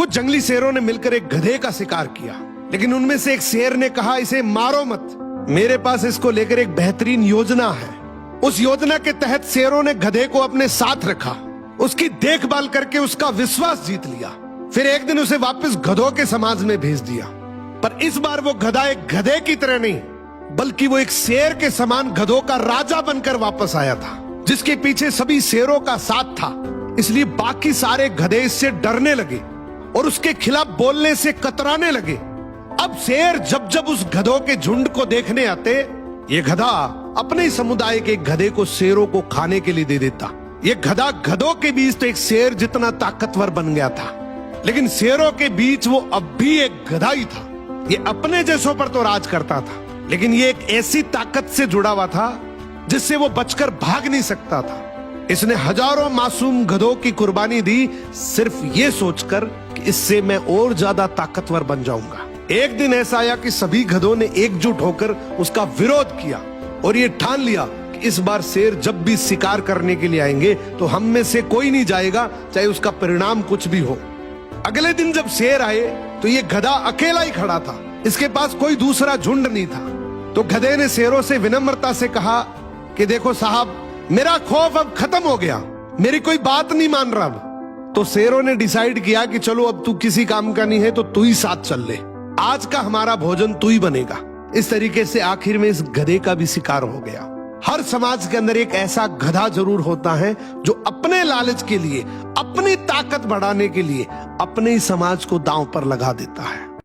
कुछ जंगली शेरों ने मिलकर एक गधे का शिकार किया, लेकिन उनमें से एक शेर ने कहा, इसे मारो मत, मेरे पास इसको लेकर एक बेहतरीन योजना है। उस योजना के तहत शेरों ने गधे को अपने साथ रखा, उसकी देखभाल करके उसका विश्वास जीत लिया। फिर एक दिन उसे वापस गधों के समाज में भेज दिया। पर इस बार वो गधा एक गधे की तरह नहीं, बल्कि वो एक शेर के समान गधों का राजा बनकर वापस आया था, जिसके पीछे सभी शेरों का साथ था। इसलिए बाकी सारे गधे इससे डरने लगे और उसके खिलाफ बोलने से कतराने लगे। अब शेर जब जब उस गधों के झुंड को देखने आते, ये गधा अपने ही समुदाय के गधे को शेरों को खाने के लिए दे देता। ये गधा गधों के बीच तो एक शेर जितना ताकतवर बन गया था, लेकिन शेरों के बीच वो अब भी एक गधा ही था। ये अपने जैसों पर तो राज करता था, लेकिन ये एक ऐसी ताकत से जुड़ा हुआ था जिससे वो बचकर भाग नहीं सकता था। इसने हजारों मासूम गधों की कुर्बानी दी, सिर्फ ये सोचकर कि इससे मैं और ज्यादा ताकतवर बन जाऊंगा। एक दिन ऐसा आया कि सभी गधों ने एकजुट होकर उसका विरोध किया और ये ठान लिया कि इस बार शेर जब भी शिकार करने के लिए आएंगे तो हम में से कोई नहीं जाएगा, चाहे उसका परिणाम कुछ भी हो। अगले दिन जब शेर आए तो ये गधा अकेला ही खड़ा था, इसके पास कोई दूसरा झुंड नहीं था। तो गधे ने शेरों से विनम्रता से कहा कि देखो साहब, मेरा खौफ अब खत्म हो गया, मेरी कोई बात नहीं मान रहा अब। तो शेरों ने डिसाइड किया कि चलो अब तू किसी काम का नहीं है तो तू ही साथ चल ले, आज का हमारा भोजन तू ही बनेगा। इस तरीके से आखिर में इस गधे का भी शिकार हो गया। हर समाज के अंदर एक ऐसा गधा जरूर होता है जो अपने लालच के लिए, अपनी ताकत बढ़ाने के लिए अपने ही समाज को दांव पर लगा देता है।